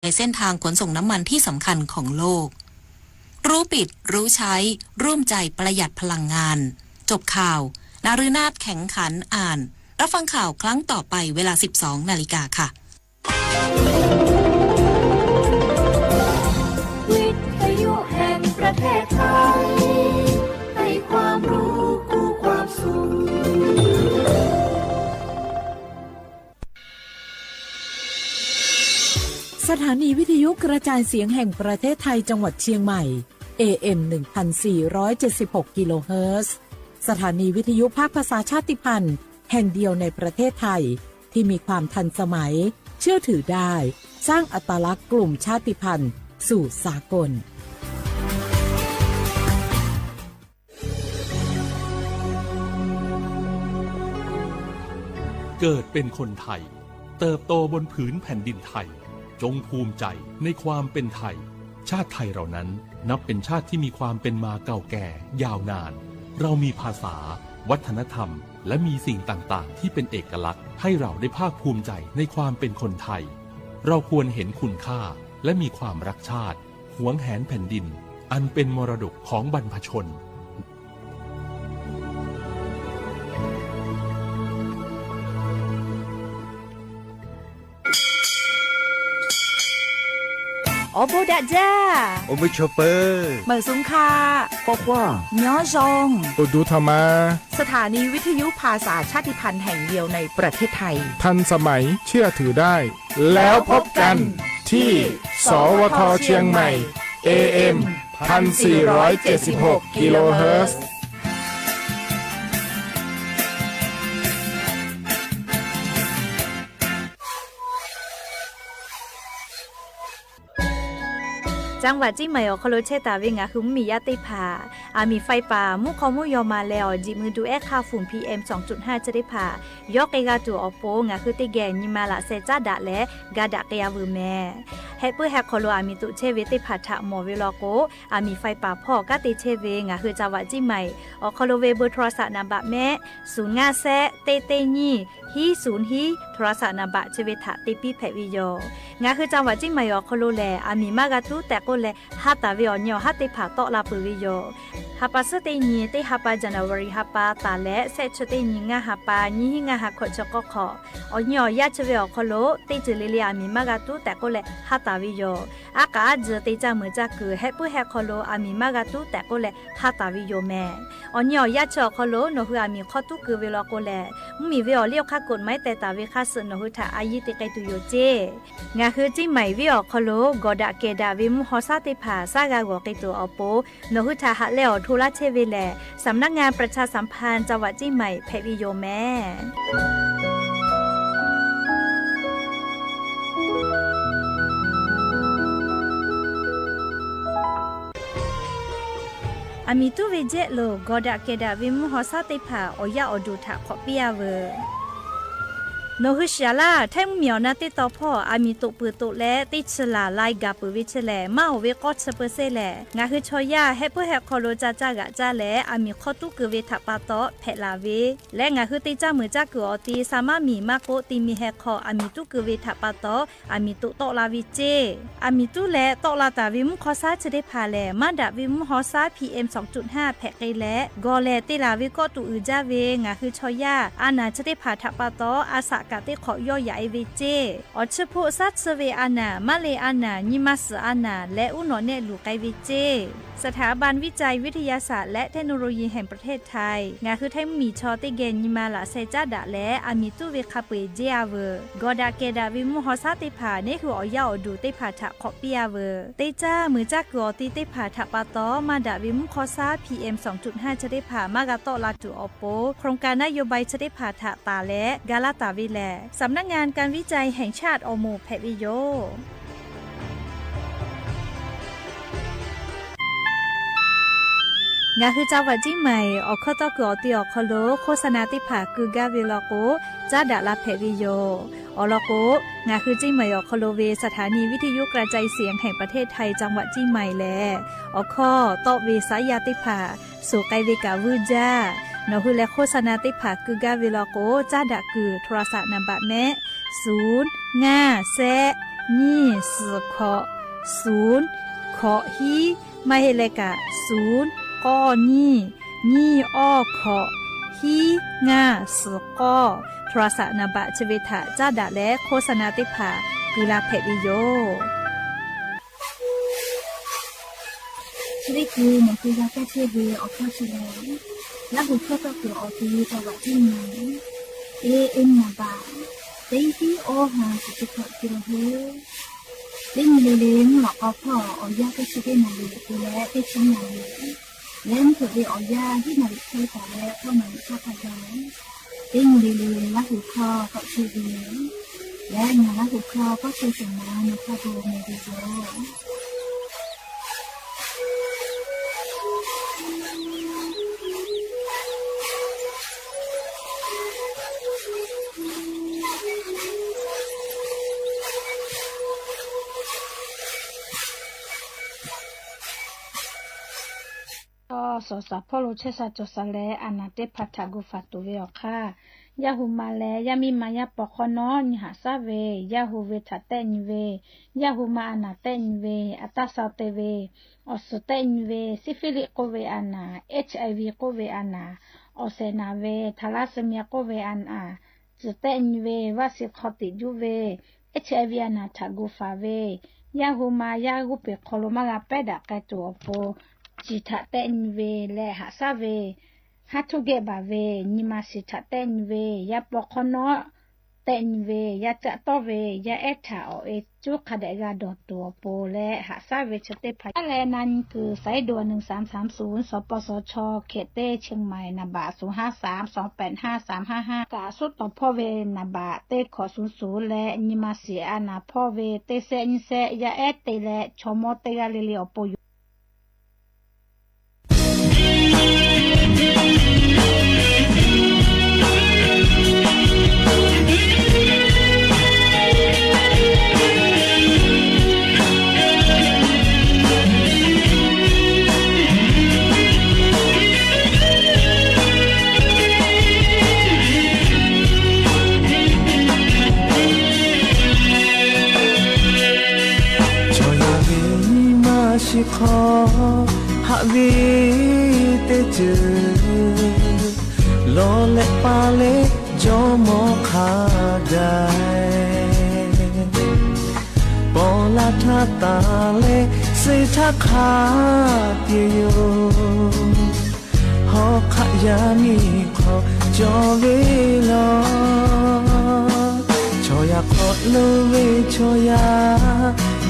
ในเส้นทางขนส่งน้ำมันที่สำคัญของโลกรู้ปิดรู้ใช้ร่วมใจประหยัดพลังงานจบข่าวนาฤนาถแข็งขันอ่านรับฟังข่าวครั้งต่อไปเวลา 12 นาฬิกาค่ะวิทยุแห่งประเทศไทยให้ความรู้คู่ความสุขสถานีวิทยุกระจายเสียงแห่งประเทศไทยจังหวัดเชียงใหม่ AM 1476 กิโลเฮิรตซ์สถานีวิทยุภาคภาษาชาติพันธุ์แห่งเดียวในประเทศไทยที่มีความทันสมัยเชื่อถือได้สร้างอัตลักษณ์กลุ่มชาติพันธุ์สู่สากลเกิดเป็นคนไทยเติบโตบนผืนแผ่นดินไทยจงภูมิใจในความเป็นไทยชาติไทยเรานั้นนับเป็นชาติที่มีความเป็นมาเก่าแก่ยาวนานเรามีภาษาวัฒนธรรมและมีสิ่งต่างๆที่เป็นเอกลักษณ์ให้เราได้ภาคภูมิใจในความเป็นคนไทยเราควรเห็นคุณค่าและมีความรักชาติหวงแหนแผ่นดินอันเป็นมรดกของบรรพชนโอโบดะจ้าโอมิชเปอร์เหมอซุงคาปอกว่าย้อจงโอดูธรรมาสถานีวิทยุภาษาชาติพันธุ์แห่งเดียวในประเทศไทยทันสมัยเชื่อถือได้แล้วพบกันที่สวทเชียงใหม่ AM 1476 กิโลเฮิรตซ์จังหวัดจีใหม่อคโลเชตาเวงาคือมียาติผาอามีไฟป่ามุขอมุยอมาแล้วจิมือดูแอค่าฝุ่น PM 2.5 จะได้ผ่ายอกเกกาตัวอโปงาคือติแกนิมาละเซจ้าดะและกาดะเกยาวูแม่เฮเปแฮคโลอามีตุเชเวติผาทะหมอเวลโกอามีไฟป่าพ่อกะติเชเวงาคือจังหวัดจีใหม่อคโลเวเบอร์โทรศัพท์นำบะแม่050เตเตญีฮี0ฮีโทรศัพท์นำบะเชเวทะติปีแพวิโยงาคือจังหวัดจีใหม่อคโลแลอามีมากะตุแต่ก็แลฮัตตาวิอญอฮัตติผาตอลาปุวิโยฮัปปะสติญีติฮัปปะจันวารีฮัปปะตาและเซชติญีงาฮัปปะญีหิงาฮักขจกขอญอยะชเวอคโลติจิลิลิอามีมากะตุแต่ก็แลฮัตตาวิโยอากาจติจามือจักคือเฮปุเฮคโลอามีมากะตุแต่ก็แลฮัตตาวิโยแม่อญอยะชคโลโนฮืออามีขอตุคือเวลโกแลมีเวอเลียวคักกฎไม้แต่ตาวิคัสโนฮือทาอายิติไกตุโยเจงาคือจิใหม่วิอคโลกอดะเกดาวิมุฮอซาติผาซากากอกิตัวอโปโนหุทาหะเลอทุลาเชเวแลสำนักงานประชาสัมพันธ์จังหวัดจีใหม่เพวิโยแม่อามิตุเวเจโลกอดะเกดาวิมุฮอซาติผาอยาอดูทะขอปิยาเวโนฮุชาลาไทมเมียวนาติตอพ่ออามีตุปือตุและติชลาไลกาปืวิชแลมาเวกอดเซเปเซแลงาคือชอยาเฮเปเฮคอโลจาจากะจาแลอามีขอตุกเวทะปาตอเพลาเวและงาคือติจามือจักอตีสามารถมีมาโกติมีเฮคออามีตุกเวทะปาตออามีตุตอลาวิเจอามีตุและตอลาตาวิมุคอซาจะได้พาแลมาดาวิมุฮอซา PM 2.5 แพกและกอแลติลาวิกอตุอือจาเวงาคือชอยาอานาจะได้พาทะปาตออาสากะติขอย่อใหญ่เวเจอชโพซัตเซเวอานามาเลอานานิมัสอานาและอุนอเนลูไกเวเจสถาบันวิจัยวิทยาศาสตร์และเทคโนโลยีแห่งประเทศไทยงาคือไทยมีชอติเกนนิมาละเซจาดะและอามิตุเวคาเปเจอาเวกอดาเกดาวิมุฮอซาติผานี่คืออยาอดูติผาทะขอปิยาเวติจ้ามือจักกอติติผาทะปาตอมาดาวิมุคอซา PM 2.5 จะได้ผามากาโตลาตุอโปโครงการนโยบายจะได้ผาทะตาและกาลาตาวิแลสำนักงานการวิจัยแห่งชาติอโมแพวิโยงาคือจังหวัดจีใหม่อคตกอติอคโลโฆษณาติผาคือกาเวลโกจาดะลาเพวิโยอลโกงาคือจีใหม่อคโลเวสถานีวิทยุกระจายเสียงแห่งประเทศไทยจังหวัดจีใหม่แลอคอตอเวสายาติผาสุไกเวกาวูจานอคือและโฆษณาติผาคือกาเวลโกจาดะคือโทรศัพท์นำบะแม่0 5 แซ นี่สื่อขอศูนย์ขอฮีไม่ให้เลกะศูนย์ก้อนี่อ้อขอฮีงาสื่อก้อโทรศัพท์นบะชเวทะจ้าดะและโฆษณาติภากุลาเพดิโย这个我们国家在这边我看起来，那我看到个我第一个我进来，AM 那吧，第一我哈是这个这个呵，你们的我搞破我家在这边那里，过来在这那里，人特别我家ที่哪里开发的，他们开发的，你们的那我靠搞这边，然后那我靠搞这什么那靠多没得做。สอสาพ่อรู้เชษาจสาเลอานาเตพัทกุฟัตุเวอค่ะยาหูมาแลยามีมายาปอคอนอนหาซาเวยาหูเวทัตเตนเวยาหูมาอานาเตนเวอัตตาซาเตเวอสเตนเวซิฟิลิโกเวอานา HIV โกเวอานาอเซนาเวทาลาเซเมียโกเวอานาจุเตนเววาสิคอติจูเว HIV อานาทากุฟาเวยาหูมายากุเปโคโลมาลาเปดะกะตัวโปจิตะเตนเวและหาซาเวฮัทุเกบาเวนิมาสิทะเตนเวยาปอคอนอเตนเวยาจะตอเวยาเอทาโอเอจุคาเดกาดอตัวโปและหาซาเวชเตพะแลนั้นคือสายด่วน1330สปสชเขตเต้เชียงใหม่นบะ053285355กาสุดต่อพ่อเวนบะเต้ขอ00และนิมาสิอานาพ่อเวเตเซนิเซยาเอเตและชมอเตกาเลเลอโปขอหาวิเตเจลอเลปาเลจอมอขาได้ปอลาทาตาเลเสทักขาเตียโยหอขยามีขอจอเวลอชอยาขอโลเวชอยา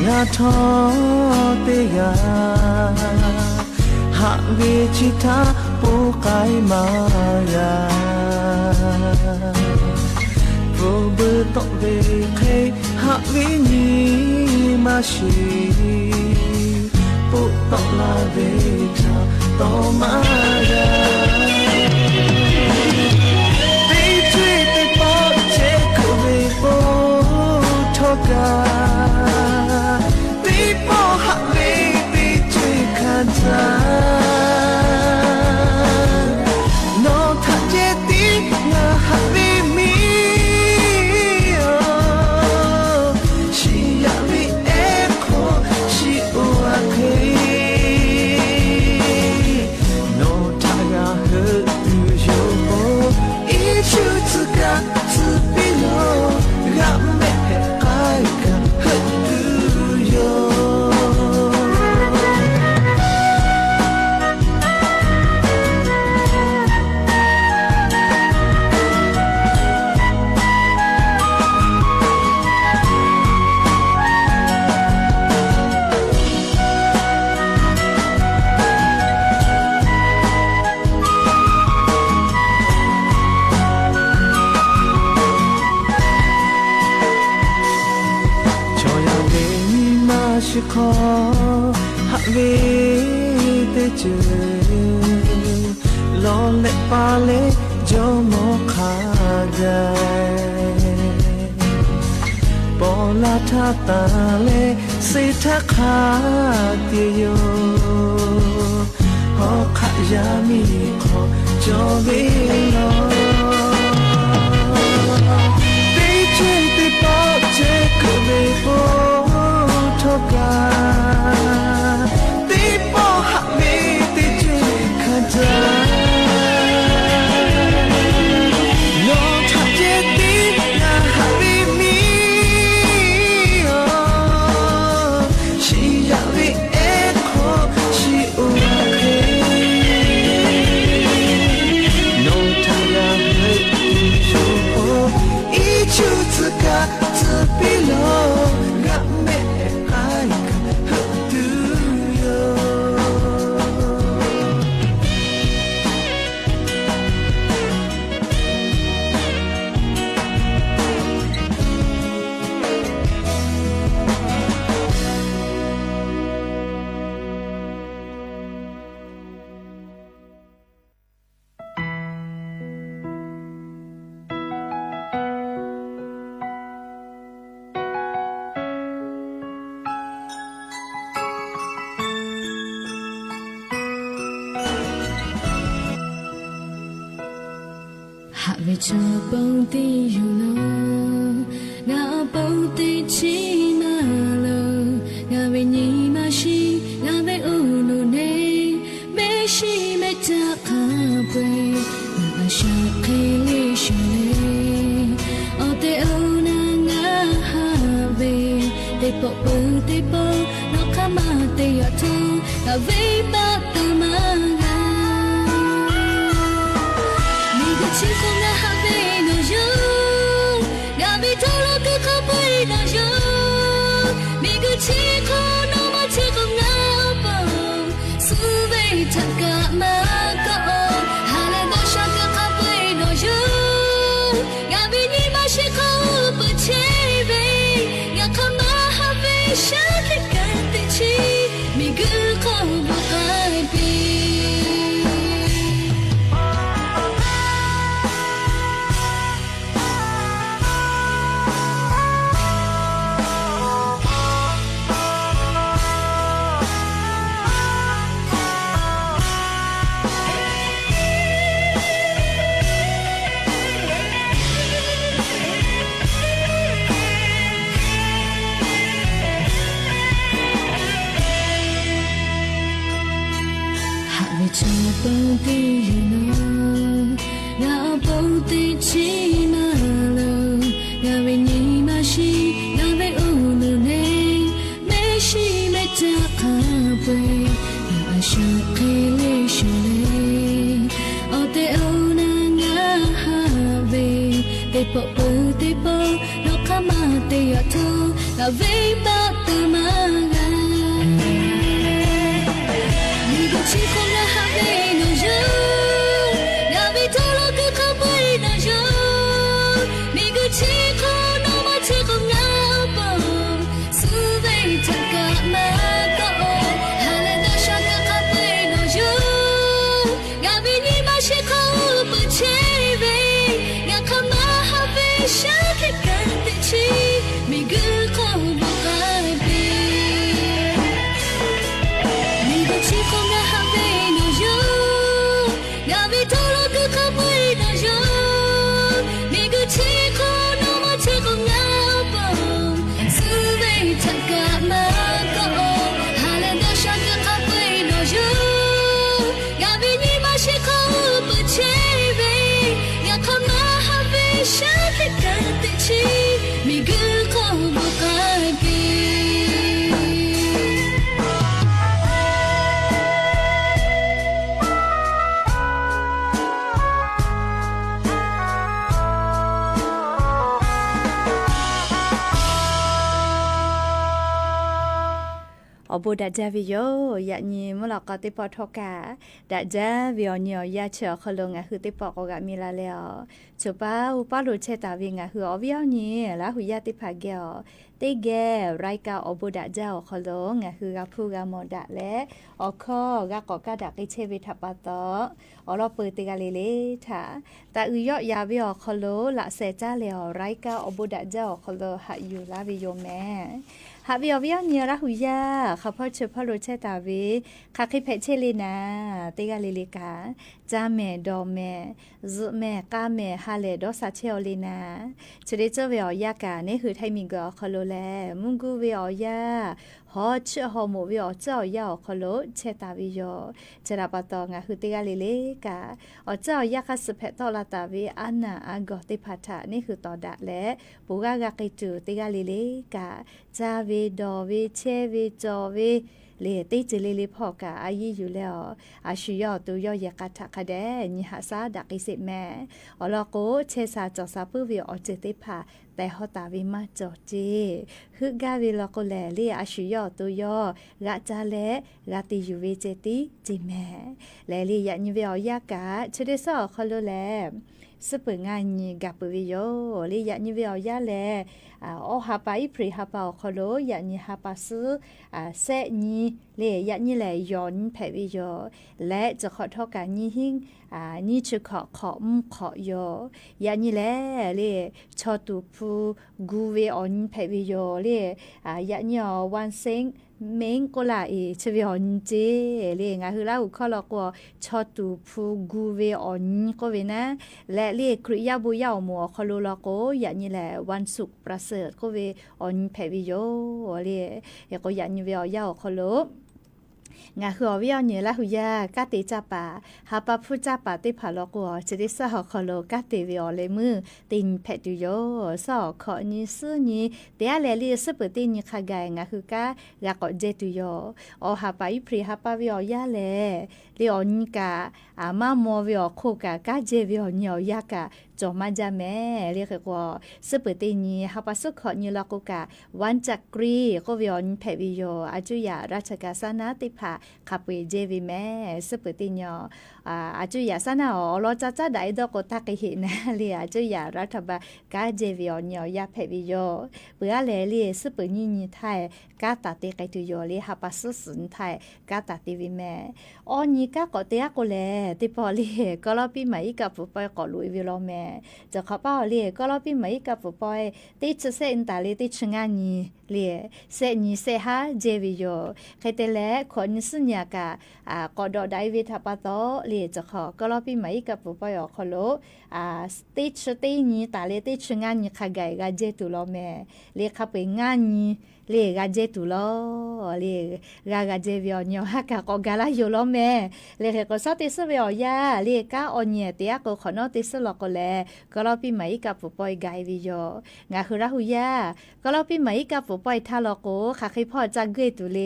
งาทอเตยาหะเวชิตาปูไกมายาโปรเบตอเวเคหะเวนีมาชีปุตอลาเวทาตอมายาตีช่วยตีปอเจคเวโปทอกาโนทัเจติงาฮาวิมีชิยาวิเอโคชิโออาเคโนทากาเฮตุโยโออิชูตสึกะสึปิโลกะเมเฮไกกะเฮตุโยขอหาเวเตเจลอเลปาเลจอมอขาได้ปอลาทาตาเลสิทักขาเตียโยหอขยามีขอจอเวลอตีช่วยตีปอเจคเวโป着蹦迪游乐，我蹦迪起马了，我为你马西，我为乌鲁内，没西没扎卡贝，我想给你说嘞，哦对哦那我哈贝，对不不对不，那卡马对呀头，我为把的马啊。天空的海边那有，我被投了个靠背那有，每个天空那么天空那么，思维它干嘛搞？海来的沙个靠背那有，我被你把心口不切背，我看嘛海边沙个干的起，每个口不改变。着蹦迪热闹，我蹦迪起马了，我为你马西，我为乌鲁内，没西没扎卡贝，我爱上给你说嘞，哦对哦那我哈贝，对不不对不，那卡马对呀头，我为把的马啊。天空的海边那有，我被投了个靠背那有，每个天空那么天空那么，思维它干嘛搞？海来的沙个靠背那有，我被你把心口不切背，我看嘛海边沙个干的起，每个口不改变。天空的海边那有，我被投了个靠背那有，每个天空那么天空那么，思维它干嘛搞？海来的沙个靠背那有，我被你把心口不切背，我看嘛海边沙个干的起，每个口不改变。Obo dak javi yo yakni mulaka tipa thoka dak javi onyo ya che kholonga hu tipa ko ga mila leo chopa upa lo che ta wi nga hu obyo ni la hu ya tipa ge te ge raika obo dak ja kholonga hu ga phu ga mo dak le okho ga ko ka dak ke che vi thapa to olo pu ti ga le le tha ta u yo ya wi kholo la se cha le raika obo dak ja kholo ha yu la wi yo me ha bi obyo ni la hu yaขอพ่อเชื่อพ่อรู้ใช่ตาวิข้าคิดเพชรเลยนะตีกาลิลิกาจ้าแม่ดอแม่จุแม่ก้าแม่ฮาเลดอสัชเชอลีนะจะได้เจอเวียยากานี่คือไทยมีก็ขลุแลมุงกูเวียยาฮอเชื่อฮอหมูเวียเจ้ายาขลุเชตาวิโยจะรับปะงาคือตีกาลิลิกาเจ้ายาคัสเพตอลาตาวิอันนาอากอติพัทะนี่คือตอดะและปูกากากิจูตีกาลิลิกาจ้าวิดอวิเชวิจอวิလေတိတ်ကြလေးလေးဖော့ကအာရီယူလဲအရှူရတူရရကထခတဲ့ညီဟာစာဒကိစစ်မဲအလောကိုချေစာကြောစာပူဝီအချေတိဖာแต่ฮอตาวิมาจอจีฮึกาวิลโกแลลีอาชุยอตุยอกะจาเลกะติยูเวเจติจิแมแลลียะญิเวอยากะชะเดซอคอโลแลสปึงาญิกะปวิโยลียะญิเวอยาแลโอฮาปาอิพริฮาปาคอโลยะญิฮาปาซึเซญิเลยะญิแลยอนแพวิโยและจะขอทอกะญิหิงนี่ชื่อขอขอยอยานี่แหละเลยชอตูพูกูเวออนเพวิโยเลยยานี่วันเซง เมงก็ละเชวิออนเจเรียงคือเราข้อละก็ชอตูพูกูเวออนก็เวนะและเรียกคริยาบุยาวมัวคอลูละก็อย่างนี้แหละวันศุกร์ประเสริฐก็เวออนแผ่วิโยเรียก็อย่างนี้เวอยาวคอลูงาคือวิญญาณละหุยากาติจับปาหาปะพุจับปาติผาลกัวจะได้สะหอคอโลกาติวิอเลมือตินแพตุโยสอขอนี้ซื้อนี้เตียเลลีสปตินี้ขากายงาคือกายากอเจตุโยอหาปาอิพรีหาปาวิอยาเลลีออนิกาอามาโมวิอโคกากาเจวิอเนียยากาจอมาจาแม่เรียกว่าสปตินี้หาปาสุขอนี้ละกกาวันจักรีก็วิออนแพวิโยอาจุยาราชกาสนาติภาขับไปเจวิแม่สปติญอาจุยาสนาอ๋อเราจะได้ดอกตักเห็นนะเรียอาจุยารัฐบาลกาเจวิออนยาเพวิโยเปื่อเลเรียสปนิญไทยกาตัดเตกตุโยเรียฮับปัสสุนไทยกาตัดติวิแม่อ๋อนี่กากเตียกเลติพอเรียก็รอปีใหม่กับปุปอยก็ลุยวิโลแม่จะขอเป้าเรียก็รอปีใหม่กับปุปอยติดเส้นตาเรียติดงานนี้เรียเส้นนี้เสหาเจวิโยใครแต่และคนสุญญากาก็ดอได้วิทาปะโตเรียจะขอก็รอปีใหม่กับปุปอยอคโลติดตีนี้ตาเรียติดงานนี้ขากายกาเจตุโลแม่เรียขับไปงานนี้เรียกาเจตุโลเรียกาเจวิอเนียฮักก็กาลาอยู่โลแม่เรียกก็สติสวิอยาเรียกาอเนียเตียก็ขอนอติสลอกแลก็รอปีใหม่กับปุปอยกายวิโยงาคือราหุยาก็รอปีใหม่กับปุปอยทาลอกค่ะใครพ่อจักเกตุเล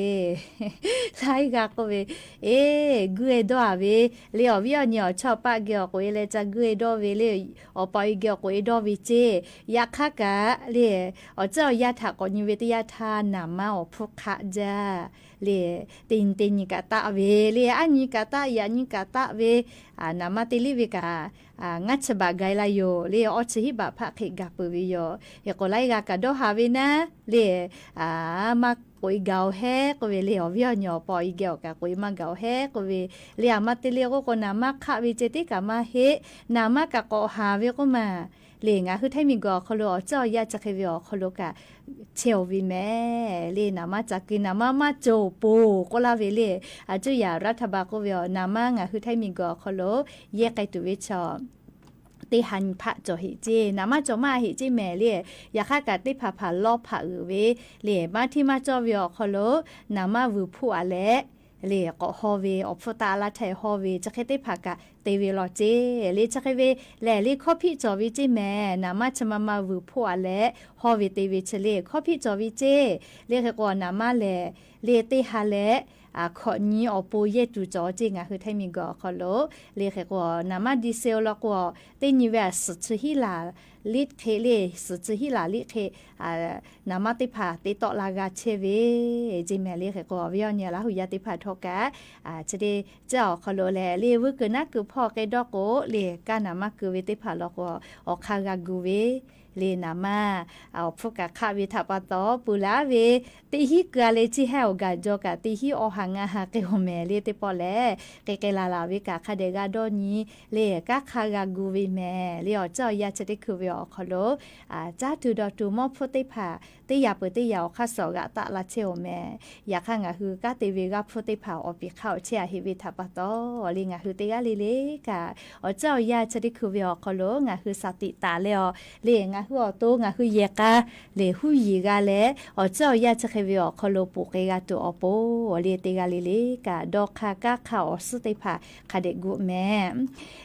ใช่กะก็เวเกยดอเวเลียววิอเนียชอบปะเกียวก็เลจักเกยดอเวเลอปอยเกียวก็ดอวิเจยาคักะเลอเจ้ายาถากอนิเวติยาทานามาอพุกะจาเลตินนิกะตะเวเลอันนิกะตะยานิกะตะเวนามาติลิวิกางัดฉบักไกลายโยเลอชหิบะพะเขกัปวิโยยก็ไลกะกะดอฮาเวนะเลมากุยเกาแฮก็เวเลอวิญญาณปอยเกากะกุยมาเกาแฮก็เวเลอามาติเลก็นามาคะวิเจติกะมาเฮนามากะก็หาเวก็มาเลงาคือไทมิกอคโลเจ้ายาจะเควิอคโลกะเชลวิแม่เลนามาจักกินามาโจปูก็ลาเวเลอาจุยารัฐบาลก็เวอนามางาคือไทมิกอคโลเยกไกตุวิชอติหันพระจอหิเจนามาจอมาหิเจแม่เลียอยากกะติผาลอบผาเวเลมาที่มาจอวิอคโลนามาวูผู้อะเลเลก็ฮอเวออฟตาลาไทฮอเวจะเคติผักะเตเวลอเจเลจะเคเวแลเลข้อพี่จอวิเจแม่นามาชมามาวูพัวและฮอเวเตเวเชเลข้อพี่จอวิเจเลกก่อนนามาแลเลเตฮาและขอนี้อปูเยตูจอจริงคือไทมิกอคอโลเลกก่อนนามาดีเซลแล้วก็เตนิเวสชฮิลาลิดเคเลสชฮิลาลิเคนามาติผาติตอลากาเชเวจิเมเลกก่อวิญญาณละหุยาติผาทกะจะได้เจ้าคอโลแลเลวกนะคือพ่อไกดอกโกเลกานามาคือเวติผาลก็ออกคากากูเวเลนามาเอาพวกกะคาวิทาปะตอปุลาเวติฮิกะเลจิเฮวกะจอกะติฮิอหังะฮะเกโฮเมเลติปอแลเกลาลาเวกะคาเดกาโดนีเลกะคากากูเวเมเลอเจ้ายาจะได้คือเวอคอโลจ้าตูดอตูมอพุติผาติยาเปติยาวคาสอกะตะละเชโอเมอยากหังะคือกะติเวกะพุติผาอปิเข้าเชียฮิวิทาปะตอลิงะคือติกะเลกะเจ้ายาจะได้คือเวอคอโลงะคือสติตาเลอเลงะคืออโตงะคือเยกะเลหุยีกะเลเจ้ายาจะเควิอคอโลปุเกกะตุอโปเลติกะเลกะดอกคากะขาอสุติภาคาเดกุแม่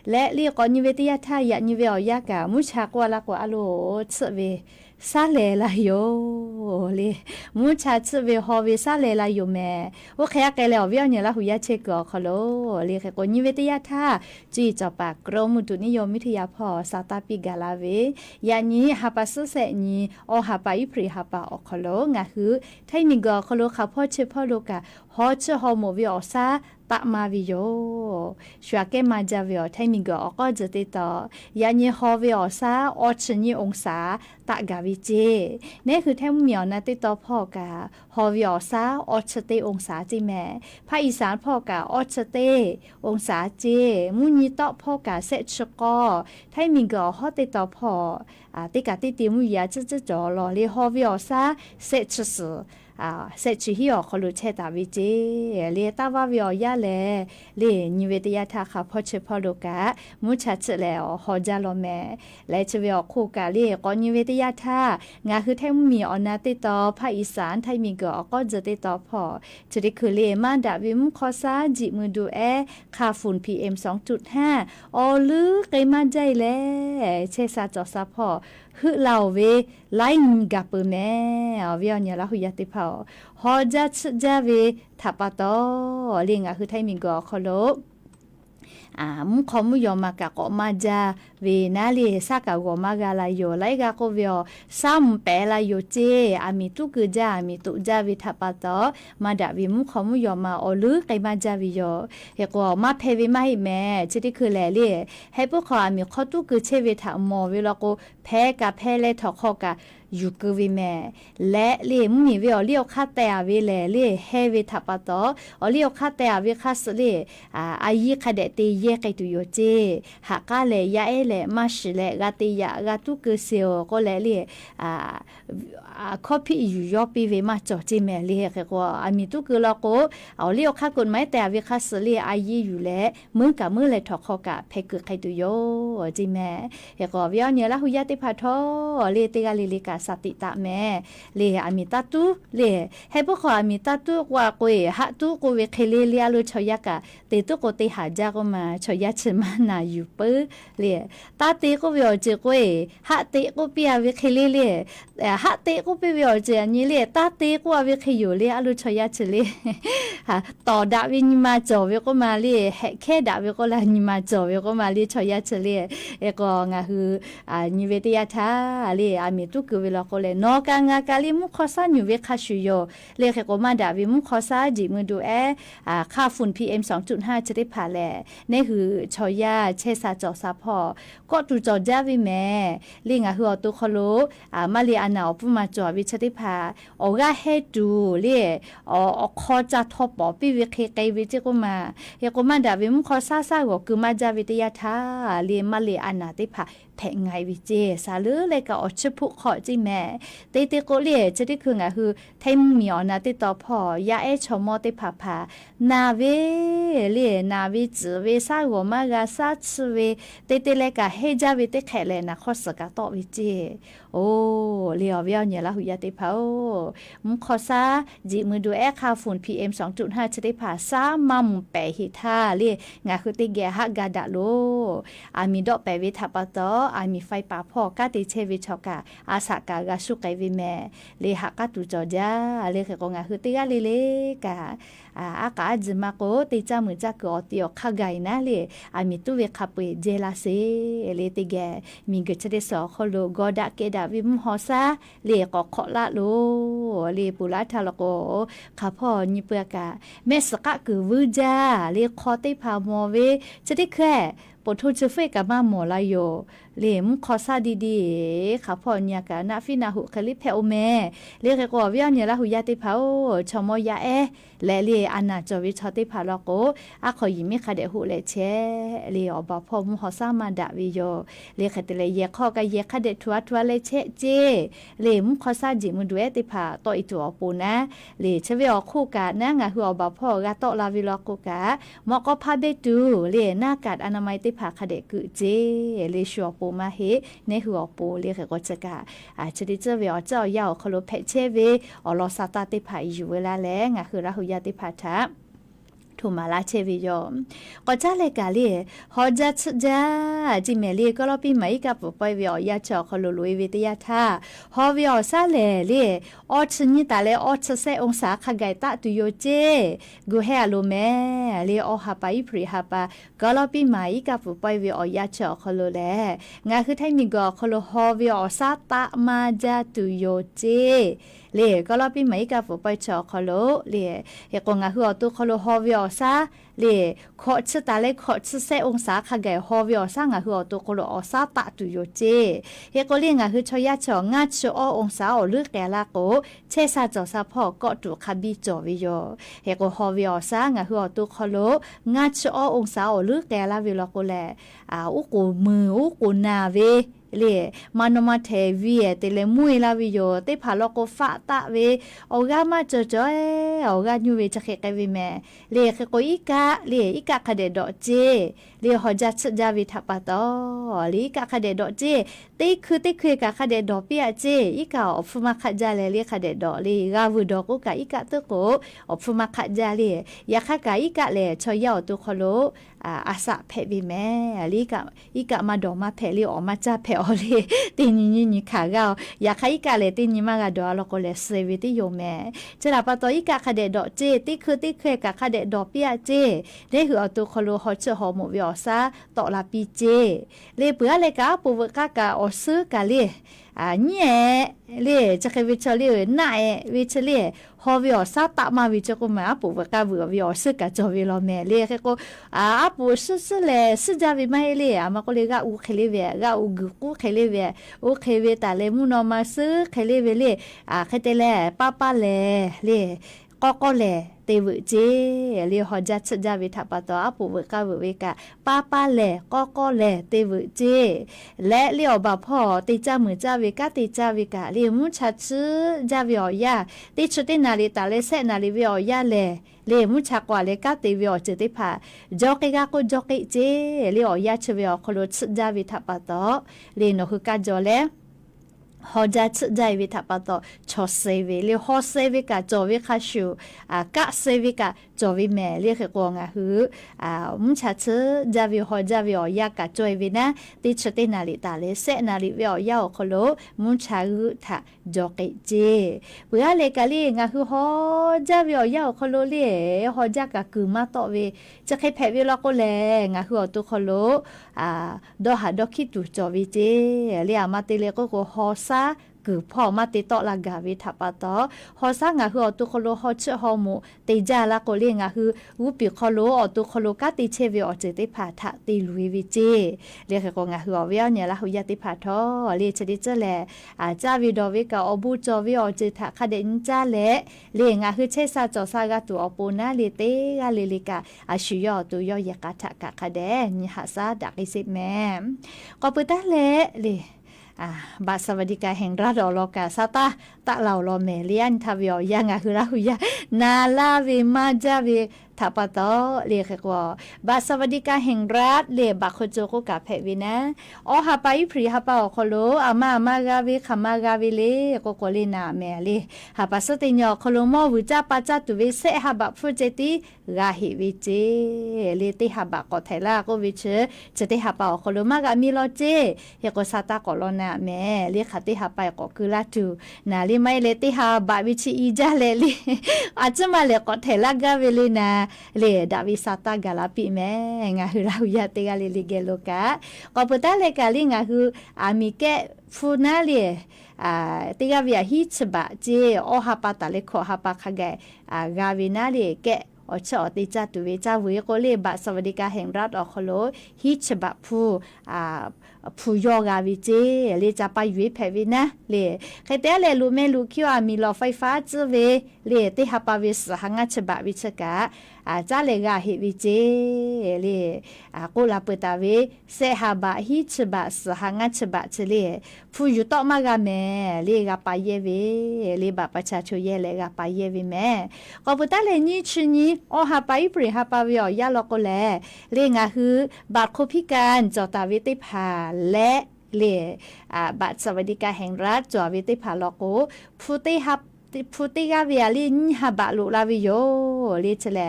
และเรียกอนิเวติยะทายะนิเวอยากะมุชากวะละกวะอโลเสเวซาเลลาโยเลมุชาเสเวฮอเวซาเลลาโยแม่ว่าแค่แกแล้ววิญญาณละหุยะเชกอคอโลเลกะกอนิเวติยะทาจีจอปากกรมอุตุนิยมวิทยาพอสาตาปิกาลาเวยานี้หาปัสเสนีอหาปาอิพริหาปาอคโลงะคือไทมิกอคโลคาพ่อเชพ่อโลกะฮอเชฮอโมวิออซาตะมาวิโยชัวเกมาจาวิอไทมิกอก็จะติตอยานี้ฮอวิออซาออชนีองศาตะกาวิเจนี่คือแท้เหมียวนะติตอพ่อกะฮอวิออซาออชเตองศาจิแม่ภาคอีสานพ่อกะออชเตองศาเจมุนีตอพ่อกะเซชกอไทมิกอฮอติตอพ่อติกะติมุยาจะจอลอเลฮอวิออซาเซชส เสร็จชิฮิอขลุเชตาวิเจเลียตาว่าวิอยาแลเลีนิเวตยาทาค่ะพอเชพอโลกะมุชะเชแล้วฮอจาโลแมและชเวอคู่กะเลียก็นิเวตยาทางาคือแท้มีอนาติตอภาคอีสานไทยมีก็ก็จะติตอพอจะได้คือเลียมาดาวิมคอซาจิมือดูค่าฝุ่น PM 2.5 อลือไกมาใจแลเชซาจอซาพอฮึเราเวไลน์กับเปแม่เวียเนี่ยละหุยติเผาฮอจัดจาเวทับปะตอเลียงอะคือไทยมีก็ขอลบมุขมุยอมากะก็มาจาเวนาลีสักกะก็มากะลายโยไลกะก็เวียซ้ำเปลายโยเจอามีตุกจามีตุจาวิทับปะตอมาดาวิมุขมุยอมาอลือไกมาจาวิโยเฮก็มาเพวิมาให้แม่จะได้คือแลลี่ให้พวกเขามีข้อตุกเชวิทัมอเวลาก็แพ้กะแพ้เลยถอคอกะอยู่กวิแม่และเลี้ยมีเวอเลี้ยวคาแต่เวแลเลี้ยเฮเวทับปะตอเลี้ยวคาแต่เวคาสเลีอายีคาเดตีเยไกตุโยเจหากาเลยยาเอเลมาชิเลกาติยากาตุกเซโอก็แลเลี้ยคอพี่อยู่ยอปีเวมาจอจิแม่เลี้ยก็อามีตุกลอโกเอาเลี้ยวคากฎหมายแต่เวคาสเลียอายีอยู่แล้วมือกับมือเลยถอคอกะเพกไกตุโยจิแม่เฮก็เวียเนี่ยละหุยติพาทอเลียติกาลิกาสติตะแม่เลอามิตาตุเลให้พวกเขาอามิตาตุกว่ากุยหะตุกุเวเคเลเลียลุชอยากะเตตุโกเตหาจาก็มาชอยาชมานาอยู่เปเลตาเตกุเวอเจกุยหะเตกุเปียเวเคเลเลหะเตกุเปียเจนี่เลตาเตกุเวเคอยู่เลอลุชอยาชเลฮะต่อดาวินิมาจอเวก็มาเลแค่ดาเวก็ลานิมาจอเวก็มาเลชอยาชเลเอก็งาคือนิเวตยาทาเลอามิตุกุเวลก็เลยนอกางากาลิมุขอซาอยู่เวคาชุโยเลขก็มาดาวิมุขอซาจิมือดูค่าฝุ่น PM 2.5 จะได้ผ่าแลนี่คือชอยาเชซาจอซาพอก็ตูจอจาวิแม่ลิงคือตุคโลมาลีอานาปุมาจอวิชติพาออกาเฮดูเลอคอจาทอปอปิวิเคไกวิจิกุมาเฮก็มาดาวิมุขอซาซาก็คือมาจาวิทยาทาเลมาลีอานาติพาแผงไงวิเจสาลือเลยก็อดชพุขอจิแม่เตเตโกเลียจะได้คือไงคือไทมมีอนาติต่อพอยาเอชมอติพาพานาเวเลียนาวิจืเวซาโกมากาซาชเวเตเตเลยก็เฮจาวิเตแขเลนะข้อสกัดต่อวิเจโอ้เลียวเวียวเนี่ยละหุยาติพามุขอซาจิมือดูค่าฝุ่น PM 2.5 จะได้ผ่าซามัมแปหิทาเลียงาคือติเกฮักกาดะโลอามีดอกแปวิทับปะตออามีไฟป่าพ่อกาติเชวิชอกาอาสากากาสุไกวิแม่เลหากาตุจอจาเลขกงาคือติกาเลกาอากาจมาโกติจามือจักอติอคาไกนะเลอามีตุเวคาเปเจลาเซเลติแกมีกจะได้สอคโลกอดะเกดาวิมฮอซาเลกอขอละโลเลปุระทาลโกคาพ่อญิเปกาเมสกะคือวืจาเลคอติพาโมเวจะได้แค่ปทุจเฟกับมาหมอลายโยเลมขอซาดีๆค่ะพ่อเนี่ยกะนาฟินาหุคลิเพโอเมเลกก็เวียเนี่ยละหุยาติพาชมอยาและเลอานาจวิชติพาลโกอะขอยิมิคาเดหุเลเชเลอบพ่อมุขอซามาดาวิโยเลคติเลเยข้อกะเยคาเดทัวเลเชเจเลมขอซาจิมุดเวติพาโตอิตัวปูนะเลเชเวอคู่กะนะงะหัวอบพ่อกะโตลาวิลโกกะมอก็พาเบตูเลหน้ากาดอนามัยติพาคาเดกุเจเลชัวปูมาเฮในหัวปูเลขก็จะกะจะได้เจอเวอเจ้ายาวคโลเพเชเวอลอซาตาติพาอยู่เวลาแล้วงะคือราหุยาติพาทะถูมาลาเชวิโยก็จะเลยกาลีฮอจัดจ้าจิเมลีก็รอปีใหม่กับไปวิอยาจอคโลลุยวิทยาทาฮอวิอซาเลลีออชนิตาเลออชเซองศาขไกตะตุโยเจกูเฮอโลเมลีออฮาปาอิพริฮาปาก็รอปีใหม่กับไปวิอยาจอคโลแลงาคือไทมิกอคโลฮอวิอซาตะมาจาตุโยเจเลก็รอปีใหม่กับไปจอคโลเลเฮกงาคืออตุคโลฮอวิอซาเลขอชตาเลขอชเซองศาขไกฮอวิอซังาคืออตุคโลอซาตะตุโยเจเฮก็เลียงาคือชอยาจองาชอองศาอลึกแกลาโกเชซาจอซาพอก็ตุคาบิจอวิโยเฮก็ฮอวิอซังาคืออตุคโลงาชอองศาอลึกแกลาวิลโกแลอุกูมืออุกูนาเว เลมานมาเทวีเตเลมุยลาวิโยเตพาลโกฟาตะเวออกามาจ่อๆออกาญูเวจะเขกเวแม่เลเขโกอีกะเลอีกะคาเดดอเจเลฮอจัดจาวิทัปตอลีกะคาเดดอเจเตคือกะคาเดดอเปียเจอีกะอฟุมาคาจาเลคาเดดอลีกาวุดอกกะอีกะตะโกอฟุมาคาจาเลยะคะกะอีกะเลชอยอตุคโลอาสะเพบิแม่ลีกะอีกะมาดอมาเพลีออมาจาเพอลีตินี่ขากายะคะอีกะเลตินี่มากะดอลโกเลเซวิติโยแม่จะลาปะตออีกะคาเดดอเจติคือกะคาเดดอเปียเจได้หืออตุคโลฮอเชฮอหมวิอซาตอลาปีเจเลเปือเลกะปูวกะกะออซึกะเลเนี่ยเลจะเควิชเลน่าวิชเลฮอวิอซาตะมาวิจกุมาปูวกะวิอซึกะจอวิโลแม่เลเขโกปูซึเลซึจาวิมาเลมาโกเลกะอูเคเลเวกะอูกุเคเลเวอูเคเวตาเลมุนอมาซึเคเลเวเลเคเตเลปาปาเลก็เลเตวเจเลียฮอจัดจาวิทัปตออปูวกะเวกะปาเลก็เลเตวเจและเลียวบาพ่อติจามือจาวิกะติจาวิกะเลียมุชัดซึจาวิออยาติชุตินาลิตาเลเซนาลิวิออยาเลมุชักว่าเลกะติวิอเจติพาจอกกะโกจอกเจเลียอยาชวิอคโลจาวิทัปตอเลโนฮึกะจอเลฮอจัดใจวิทัปตอชอเซวิเลฮอเซวิกะจอวิคาชูกะเซวิกะจอวิแม่เรียกกงหือมุชัดจาวิฮอจาวิอยากะจอยวินะติชตินาลิตาเลเซนาลิวิอยาโคโลมุชักทะจอกเจเบื่อเลกะลีงะหือฮอจาวิอยาโคโลเลฮอจากะคือมาตอเวจะใครแพ้วิลโกเลงะหือตุโคโลดอหาดอคิตุจอวิเจเลียมาติเลโกโกฮอคือพ่อมาติตอลากาวิทัปตอฮอซางะฮืออตุคโลฮอเชฮอมูติจาลาโกเลงะฮืออูปิคโลอตุคโลกะติเชวิอเจติพาทะติลุยวิเจเรียกกงะฮืออเวียเนี่ยละหุยติพาทอเลชดิเจแลจาวิดอวิกะอบูจอวิอเจทะคเดนจาเลเลงะฮือเชซาจอซากะตุอปูนาเลเตกะเลลิกะอาชิยอตุยอยะกะทะกะคเดนิหะซาดักอิสิแมก็ปุตะเลบัตรสวัสดิการแห่งรัฐอลกาซาตาตะเหล่าลอเมเลียนทาวิอยังคือราหุยานาลาวิมาจาวิทัปตอเรียกว่าบัตรสวัสดิการแห่งรัฐเรียบักโคโจโกกาเพวินะอหาไปพรีหาปาอโคโลอามากาวิขมากาวิเลโกโกเลนาเมเลหาปัสติญอโคโลมอวิจาปาจาตุวิเซหาบักฟูเจติกาหิวิเจเลติหาบักกอเทลาโกวิเชจะติหาปาอโคโลมากามิโลเจเฮโกซาตากอลนาเมเลขติหาไปกอกุลาตูนาลิไม่เลติหาบาวิชิอีจาเลลิอาจจะมาเลกอเทลากาวิเลนาเลดาวิสาตากาลาปิแม่งาฮือราหุยาเตกาเลลิเกโลกะก็ปตาเลกาลิงาฮืออามิเกฟูนาเลติกาวิอาฮิชบะเจโอฮาปาตาเลโคฮาปาคาเกกาวินาเลเกอชอติจาตุเวจาเวโกเลบัตรสวัสดิการแห่งรัฐอโคโลฮิชบะผู้ยอกาวิเจเลจะไปยุเพวินะเลใครแต่เลลูเมลูคิวมีหลอดไฟฟ้าจื้อเวเลติฮาปาวิสหังฉบะวิชกะจาเลกาเฮวิเจเลกุลาเปตาเวเซฮาบะฮิชบะสหังฉบะเชเลผู้อยู่ต่อมากาเมเลกาไปเยเวเลบะประชาชนเยเลกาไปเยวิแม่ก็ปุตตะเลนี่ชนี้อหาไปปริหาปาวิอยาลโกแลเลงาฮือบาดโคพิการจอตาวิติภาและบัตรสวัสดิการแห่งรัฐจอวิติภาลโกผู้ติกาเวียลินหาบะลุลาวิโยลิเชแล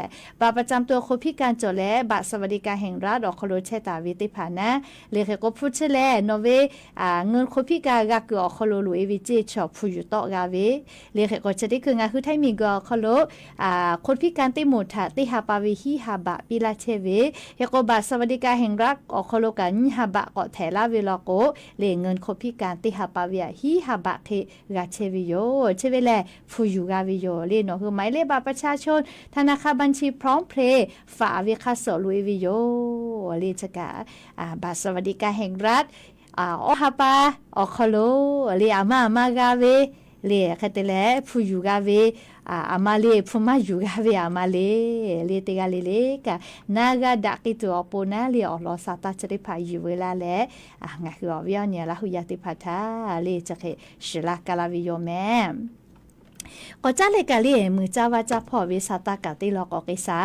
บัตรประจำตัวคนพิการจอและบัตรสวัสดิการแห่งรัฐออกโคโลเชตาวิติภานะเลขก็พูดเชแลโนเวเงินคนพิการก็คือออกโคโลลุเอวิจิชอบผู้อยู่ต่อกาเวเลขก็จะได้คืองานคือไทยมีก็โคโลคนพิการติหมุทะติหาปาวิฮิหาบะปิลาเชเวเฮก็บัตรสวัสดิการแห่งรัฐออกโคโลกันหาบะก็แถลาเวลโกเลเงินคนพิการติหาปาวิฮิหาบะเคกาเชวิโยเชเวแลผู้อยู่กาวิโยเลนคือหมายเลขบัตรประชาชนธนาคารบัญชีพร้อมเพลย์ฝาวิคาโสลุยวิโยเลจกะบัตรสวัสดิการแห่งรัฐอฮาปาอโคโลเลอามากาเว เลคเตเลผู้อยู่กาเวอามาเลผู้มาอยู่กาเวอามาเลเตกาเลกะนากาดักกิตัวปนาเลอลอซาตาจะได้พาอยู่เวลาแลงะคืออเวียเนี่ยละหุยาติพัทาเลจะเคชลากาลาวิโยแมก็จะเลยกะเลมือจ้าวาจ้าพ่อเวสาตากะติลอกอกิสา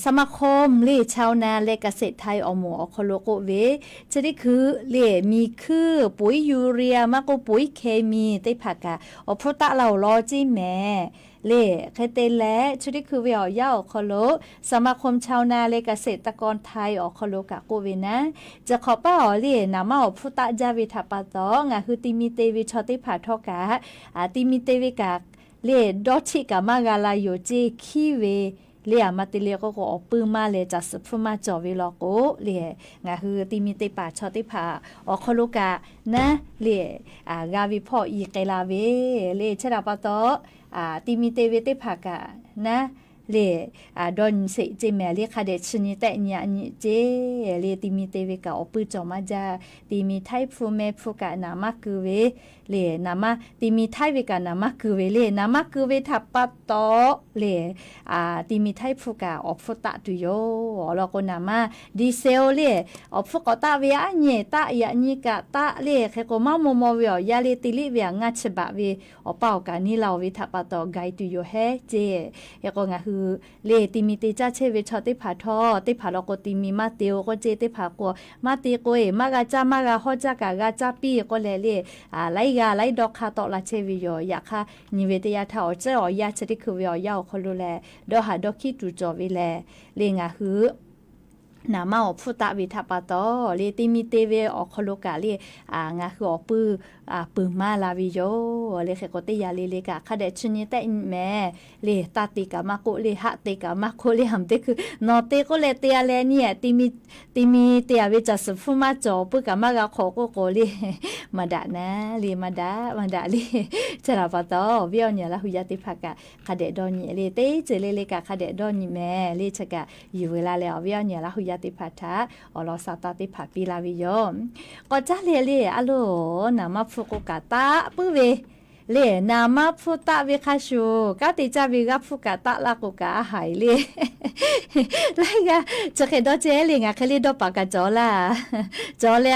สมาคมเล่ชาวนาและเกษตรไทยอหมูอคโลโกเวจะได้คือเล่มีคือปุ๋ยยูเรียมากกว่าปุ๋ยเคมีได้ผักกะอพรตะเรารอจี้แม่เล่เคเตและชุดคือเวียย่าอคโลสมาคมชาวนาและเกษตรกรไทยอคโลกะโกเวนะจะขอป้าอ๋อเล่นามาอพรตะจาวิทัปตองะคือติมิเตวิชอติผาทอกะติมิเตวิกะเล่ดอชิกะมากาลาโยเจคีเวเลียมาติเลียก็ปื้มมาเลยจัสฟุมาจอวิลโกเลียงาคือติมิติป่าชอติผาอคโลกะนะเลียกาวิพ่ออีเกลาเวเลียชะดาปะโตติมิเตเวติผากะนะเลดอนเสเจแม่เลคาเดชนิแต่เนี่ยนี่เจเลติมิเตเวกะอปืจอมาจาติมิไทพูเมพูกะนามาคือเวเลนามาติมิไทเวกะนามาคือเวเลนามาคือเวทับปะโตเลติมิไทพูกะอฟุตะตุโยแล้วก็นามาดีเซลเลอฟุกตะเวอะเนี่ยตะยะนี่กะตะเลเคโกมาโมโมเวยาเลติลิเวงัชบะเวอเปากะนี่เราเวทับปะโตไกตุโยเฮเจยก็งะคือเลติมีเตจ้าเชเวชอติผาทอติผาลอกติมีมาเตียวก็เจติผากัวมาเตีโกเอมากาจ้ามากาฮอจากากาจ้าปีก็เลไลกาไลดอกคาตอละเชวิโยอยากค่ะนิเวตยาทาอเจอยาชติคือวิอยาวคนรู้แลดอหาดอกคิจูจอวิแลเลงะคือนามาอพุตะวิทัปโตเลติมิเตเวอคโลกาเลงะคืออปือมาลาวิโยเลเคโกติยาเลกะคาเดชนิเตอินแมเลตาติกามาโกเลหะเตกามาโกเลหัมเตคือนอเตโกเลเตยาเลเนี่ยติมิเตยาเวจัสฟุมาจอปุกามากาโคโกโกเลมาดานะเลมาดาเลจราปโตเวียเนี่ยละหุยาติภากะคาเดดอนี่เลเตเจเลกะคาเดดอนี่แมเลชกะอยู่เวลาแล้วเวียเนี่ยละหุยาติภาทาอลอซาตาติภาปีลาวิโยก็จะเลอะโลนามาฟุกุกาตาปุเวเลนามาฟุตะเวคาชูกาติจาวิกาฟุกาตะลากุกาหายเลไลกะจะเคดอเจเลงะเคลิดอปากาจอลาจอเล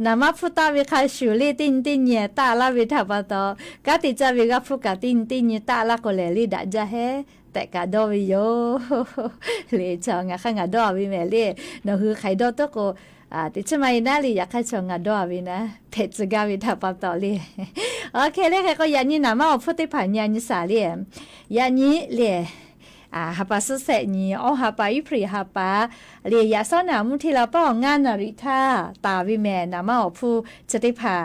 นามาฟุตะเวคาชูเลตินเนตาลาวิทัปโตกาติจาวิกาฟุกาตินเนตาลาโกเลลิดาจาเฮแต่กาดอวิโยเลชองะข้างาดอวิแม่เลนอคือไขดอตโกติชมัยนาลีอยากให้ชงาดอวินะเพชรกาวิทัปโตเลโอเคเลก็ยานี่นามาอพุติผ่านยานิสาเลยานี้เลฮาปาสุเสนีฮาปาอิพริฮาปาเลียาซอนามุทิลาป้องานนริธาตาวิแม่นามาอผู้จะได้ผ่า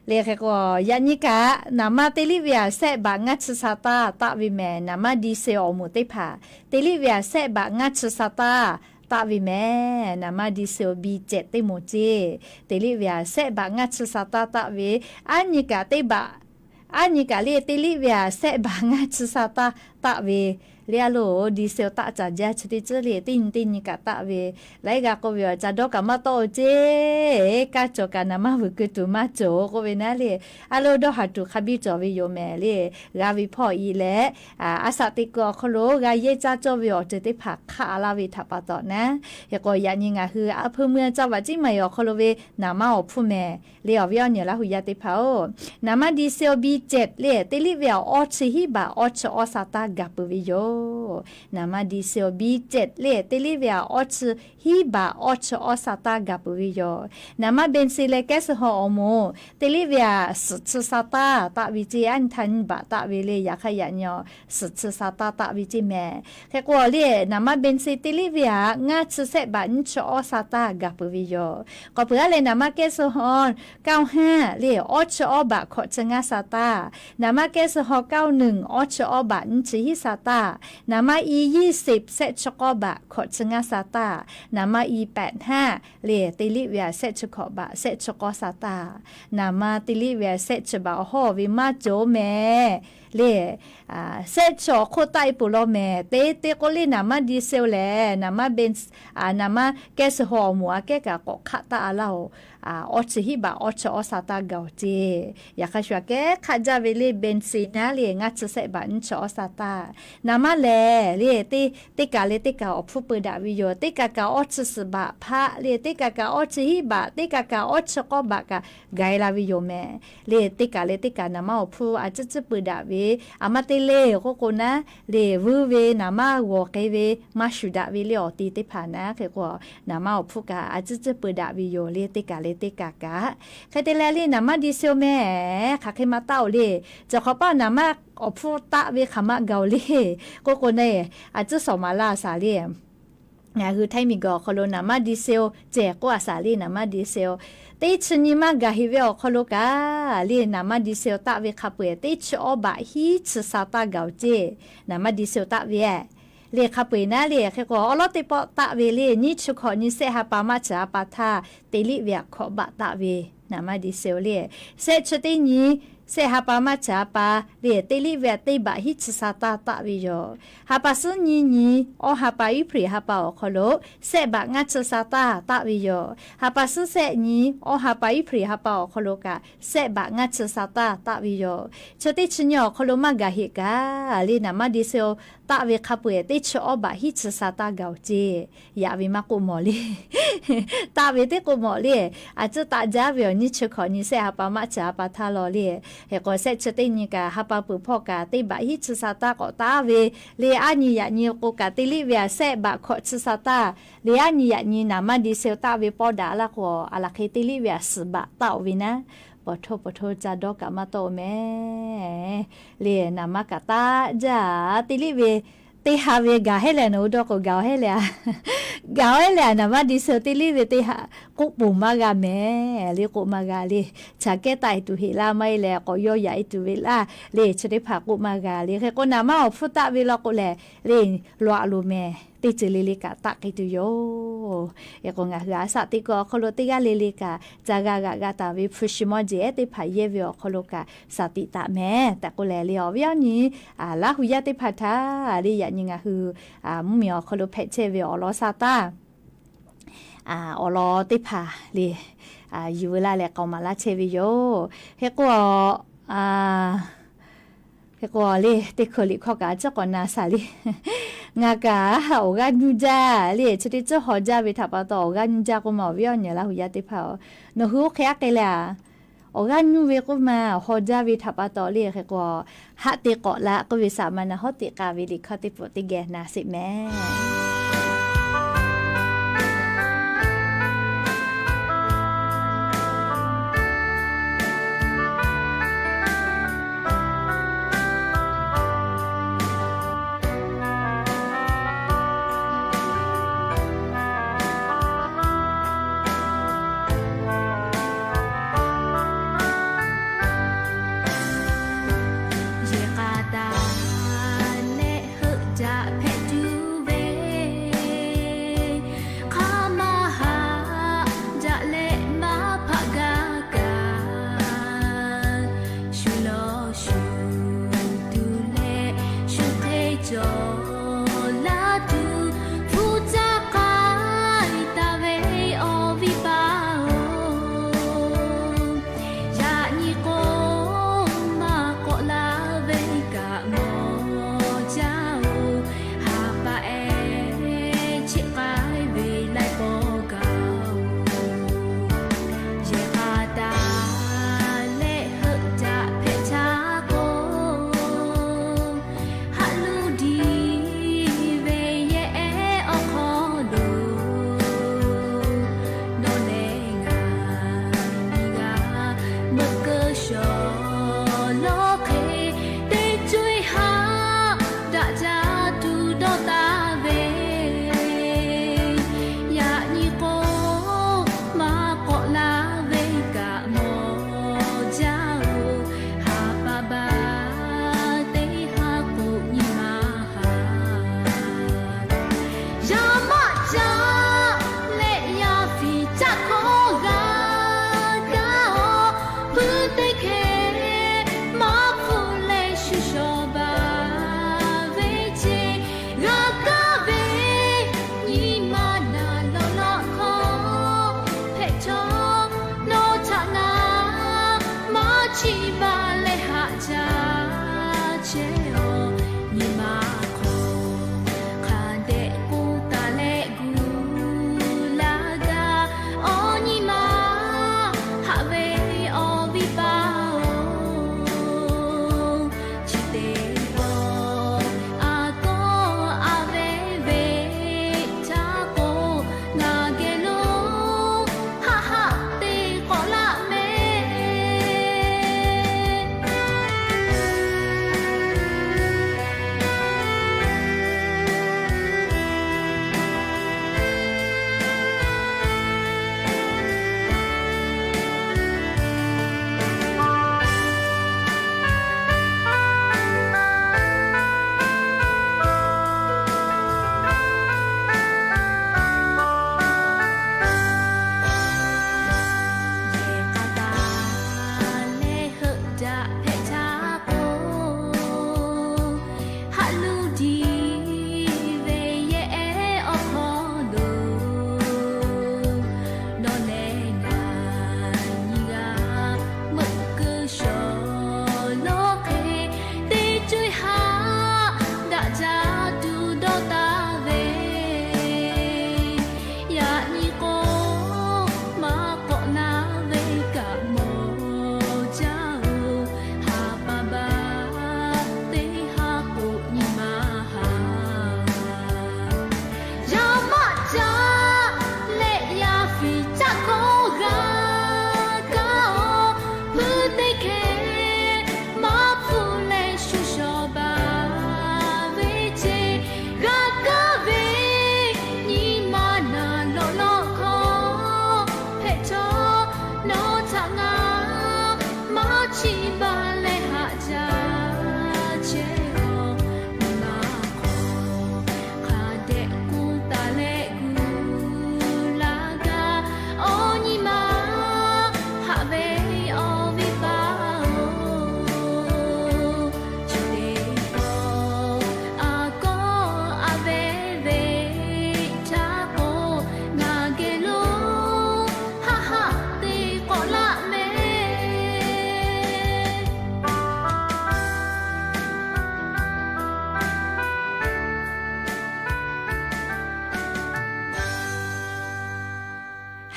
เลขก็ยานิกะนามาเตลิเวียเซบางัดสาตาตาวิแม่นามาดีเซอมุติผ่าเตลิเวียเซบางัดสาตาตาวิแม่นามาดีเซลบีเจ็ดเตโมเจเตลิเวียเซบางัดสาตาตาวิอันนิกะเตบะอันนิกะเลเตลิเวียเซบางัดสาตาตาวิเลียโลดีเซลตาจาเจชติเจเลตินนิกะตาเวไลกะก็เวจาดอกะมาโตเจกะจอกะนามาวกตุมาโจก็เวนะเลอะโลดอหัตุคบิจอวิโยแมเลกาวิพ่ออีแลอาสติกอคโลกาเยจาจอวิอเจติผักคาลาวิทัปตอนะยก็ยานิงะคืออเพิ่มเมืองจาวจิมายอคโลเวนามาอผู้แม่เลอวิอเนี่ยละหุยาติพาโอนามาดีเซลบี7เลเตลิเวออชิฮิบาออชอสาตากะปวิโยนามาดีเซลบี7เลเตลิเวียออชฮิบาออชอสาตากาปุวิโยนามาเบนซิเลเกสฮอโมเตลิเวียสุสาตาตะวิจิอันทันบะตะวิเลยาขยันยอสุสาตาตะวิจิแม่แค่กว่าเลนามาเบนซิเตลิเวียงาสุเซบันชอสาตากาปุวิโยก็เพื่อเลนามาเกสฮอน95เลออชอบะขอชงาสาตานามาเกสฮอ91ออชอบะนจิฮิสาตานามา20เซชกอบะขอชงาสาตานามา85เลติลิเวียเซชกอบะเซชกอสาตานามาติลิเวียเซชบะฮอวิมาโจแม လေဆက်ချောခိုတိုင်ပူလို့မဲတေကိုလေးနာမဒီဆယ်လေနာမဘင်နာမကဲစဟောမွာကဲကကောခတာအလောအော်ချီဘာအော်ချောစတာဂောတီရခရှဝကဲခါကြဝေလေဘင်စီနာလေငါချဆက်ဘာန်ချောစတာနာမလေတေကလေတေကအဖူပဒါဝီယောတေကကအော်ချစဘာဖာလေတေကကအော်ချီဘာတေကကအော်ချကောဘာကဂိုင်လာဝီယောမဲလေတေကနာမအဖူအချချပဒါဝီအမတေလေကိုကိုနာလေဝူဝေနာမဝကေဝေမရှုဒါဝီလေအော်တီတေဖာနာခေကောနာမအဖူကအချချပဒါဝီယောလေတေကလေတေကကခတဲ့လေနာမဒီဆိုမဲခခေမတောက်လေจะขอป้านามาอพูตะเวขมะเกาลีก็เน่อาจจะสอมาลาสาลีงาคือไทยมีกอคโลนามาดีเซลแจกกว่าสาลีนามาดีเซลติชนิมากะฮิเวอคโลกาลีนามาดีเซลตะเวคาเปติชอบะฮิชซาตาเกาเจนามาดีเซลตะเวเลขาเปนะเลแค่ก็อลอติปอตะเวเลนี่ชุขอนี่เสหาปามาจาปาทาติลิเวขอบะตะเวนามาดีเซลเลเซชตินี้เสหาปามาจาปาเรียติลิเวติบะฮิชซาตาตะวิโยหาปาซุนีอหาปาอิพริหาปาอคโลเสบะงัชซาตาตะวิโยหาปาซุเสนีอหาปาอิพริหาปาอคโลกะเสบะงัชซาตาตะวิโยชติชญอคโลมากะฮิกาลีนามาดิเซลตะเวคาเปติชอบะฮิชซาตาเกาเจยาวิมากุมอลีตะเวติกุมอลีอาจจะตะจาเวนิชขอนิเสหาปามาจาปาทาลอลีเฮก็เซชตินิกาฮาปาปุพอกาติบะฮิชซาตาก็ตาเวเลอานียะนีโกกาติลิเวเซบะขอชซาตาเลอานียะนีนามาดิเซลตาเวปอดาละก็อะละเคติลิเวสบะตาวินะปะโทจาดอกะมาโตแม่เลนามะกะตาจาติลิเวติฮาเวกาเฮเลโนดอกกาเฮเลกาเฮเลนามาดิเซติลิเวติฮากุปุมากาแม่เลกุมากาเลชาเกตายตุเฮลาไม่แลก็ย่อใหญ่ตุเวลาเลชได้ผักกุมากาเลก็นามาฟุตะเวลาก็แลเลลวะลูแม่ติจิลิลิกาตะกิตุโยเอกงาหาสติก็คโลติกาลิลิกาจากากาตาวิฟุชิมอเจติพายเยวิอคโลกาสติตะแม่แต่ก็แลเลอวิอนี้ลาหุยะติพัทธาลิยะญิงาฮือมุมิอคโลเพเชวิอลอซาตาอลอติพาลิยูเวลาแลกอมาลาเชวิโยเฮก็เลยติคลิขอกาจะก่อนนาสาลีงากาโอกาญูจาเลยชติจะหอจาวิทัปต่อโอกาญูจาก็มาวิอเนี่ยละหุยาติพาวno hu khya ke la oga nyu ve ko ma ho ja vi thapa to le khe ko ha ti ko la ko vi sa ma na ho ti ka vi li kha ti pu ti ge na si meดี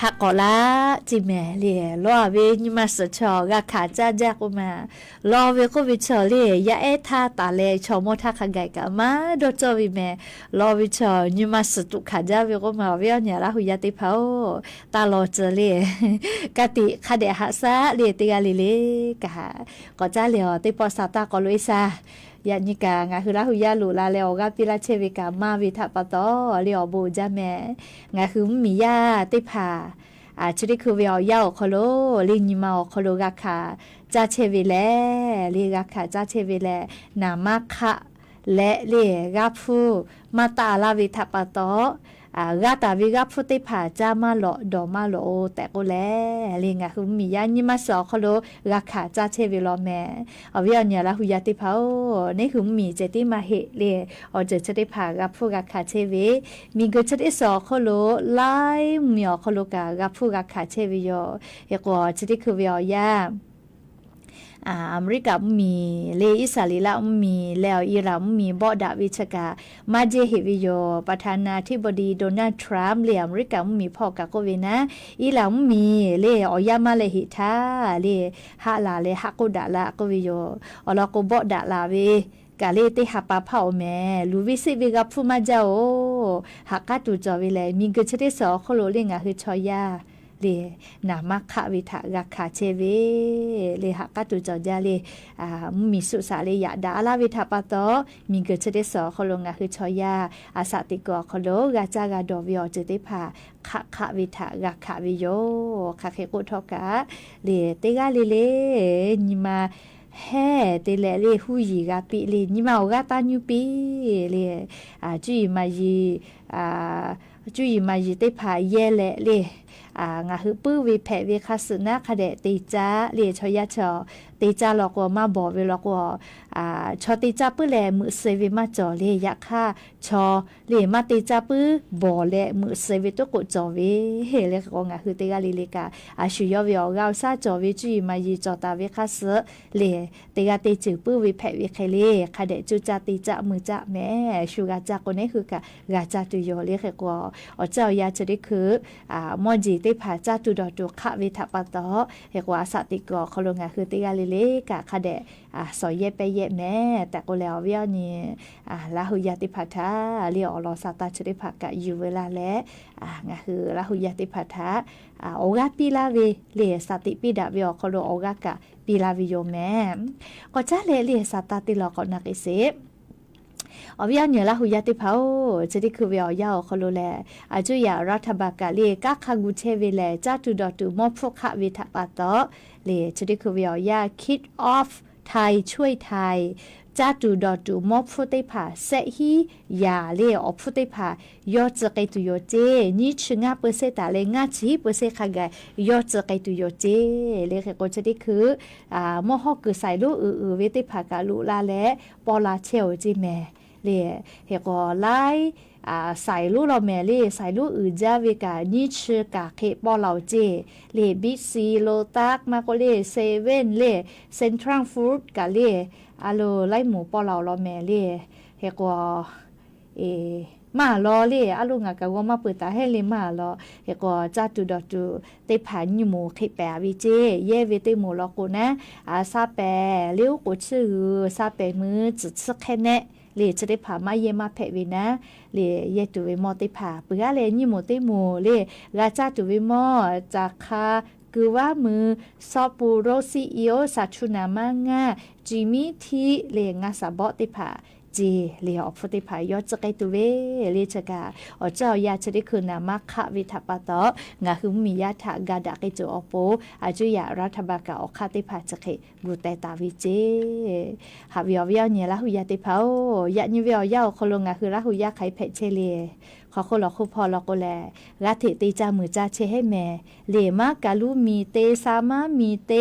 ฮักกอลาจิแม่เลียรอเวนิมาสชอกะขาจ้าแจกมารอเวก็วิชอเลียยะเอทาตาเลชอโมทาคังไกกะมาโดจอวิแม่รอวิชอนิมาสตุขาจ้าเวก็มาเวียเนี่ยละหุยาติเผาตาลอเจเลียกะติคาเดหัสะเลียติกาลิเลกะก็จ้าเลียวติปอสาตาก็ลุยซายานิกางาคือละหุยาลูลาเลวกะปิลาเชวิกามาวิทะปะตอเลียวบูจาแม่งาคือมียาติพาชุดิคือเวียวยาวคโลลินิมาคโลกะคาจาเชวิแลลีกะคาจาเชวิแลนามาคะและเลกะฟูมาตาลาวิทะปะตอกาตาวิกะฟูติพาจามาโลดอมาโลแต่ก็แลลิงะคือมียานิมาสอคโลกะคาจาเชวิโลแม่อเวียเนี่ยละหุยาติเผานี่คือมีเจติมาเฮเลอเจชติพากะฟูกะคาเชวิมีกะชติสอคโลไลเมียคโลกะฟูกะคาเชวิโยเอกอชติคือเวียยาอเมริกามีเลอิสราเอลมีแล้วอิหร่านมีบอดาวิชกามาเจเฮวิโยประธานาธิบดีโดนัลด์ทรัมป์เลอเมริกามีพ่อกะโกเวนะอิหร่านมีเลออยามาเลหิทาเลฮาลาเลฮักโกดาลาโกวิโยอลอโกบอดาลาเวกาเลติฮัปปาเผาแม่ลูวิสิวิกับฟูมาเจ้าฮักกะตุจอวิเลมีกะชะติสอโคโลเลงะคือชอยาเลนามักขวิทะกะขาเชเวเลหักกะตุจอจาเลมีสุสาเลยะดาลาวิทะปะตอมีเกชะเดสอคโลงะคือชอยาอาสติกอคโลกะจากะดอวิอเจติภาขะวิทะกะขะวิโยคะเคโกทอกะเลเตกะเลนิมาแฮ่เตเลเลหูยีกะปิเลนิมาโอกะตาญูปิเลจุยมายีจุยมายีเตพาเยเลเลงาฮือปื้อวิแผวิคัสนะคะเดติจ้าเลชอยะชอติจ้าลอกว่ามาบ่เวลอกว่าชอติจ้าปื้อแลมือเซวิมาจอเลยะค่ะชอเลมาติจ้าปื้อบ่แลมือเซวิตกจอเวเฮเลก็งาฮือเตกะลิเลกาชุยอวิออกาซาจอเวจุยมายีจอตาวิคัสเลเตกะติจือปื้อวิแผวิเคเลคะเดจุจ้าติจ้ามือจ้าแม่ชูกาจ้าคนนี้คือกะกาจ้าตุโยเลกก็เจ้ายาจะได้คือมอจีติผาจ้าตุดอตุขะวิทะปะตอเฮกว่าสติกอคโลงะคือติกาลิเลกะคะเดสอยเยเปเยแม่แต่ก็แล้วเวียนี่ลาหุยาติผาทาเรียอลอซาตาชติภากะอยู่เวลาและงะคือลาหุยาติผาทาโอกาปีลาเวเลสติปิดาเวอคโลโอกากะปีลาวิโยแม่ก็จ้าเลสตาติลอกอนักอิเซอวิญญาณละหุยาติเผาจะได้คือเวียวยาวคโลแลจุยารัฐบาลกาเลกะคังกุเชเวเลจ้าตุดอตุมอพกะวิทะปะตอเลจะได้คือเวียวยาคิดออฟไทยช่วยไทยจ้าตุดอตุมอพติภาเซฮียาเลอพติภายอจะไกตุโยเจนี่ชงะเปเซตาเลงะชีเปเซคากายอจะไกตุโยเจเลก็จะได้คือมอฮอกคือใส่ลูเวติภากาลุลาและปอลาเชลจิแม่เลเฮก็ไล่ใส่ลูกเราแม่เลใส่ลูกอื่นจ้าเวกานี่ชื่อกาเคปอเราเจเลบิ๊กซีโลตักมาโกเลเซเว่นเลเซ็นทรัลฟู้ดกาเลอาโลไล่หมูปอเราแม่เลเฮก็มาลอเลอาลุงกะว่ามาเปิดตาให้เลมาลอเฮก็จ้าตุดอตุเตผาญหมูเคแปวิเจเยเวเตหมูลอกูนะซาแปเลี้ยวกูชื่อซาแปมือจุดสักแค่เนะเลจะได้ผ่ามาเยมาเพวินะเลเยตุเวมอติผ่าเปื่อเลนี่หมูติหมูเลราชาตุเวมอจากคาคือว่ามือซอปูโรซีอีโอสัชุนามางาจิมิทีเลงาสาบอติผ่าเจเลออกฟติภายอดจะไกตุเวเลชกาเจ้ายาจะได้คืนนามักขะวิทะปะตองาคือมียาถากาดากิจูอโปจุยารัฐบาลกาออกคาติภาจะเขกูแต่ตาวิเจหาวิอวิอเนี่ยละหุยาติภายะนิวิอยาคโลงาคือละหุยาไขเพเชเลขอคนหลอกคุพอหลอกโกแลรัติตีจามือจาเชให้แม่เลมากาลูมีเตสามามีเต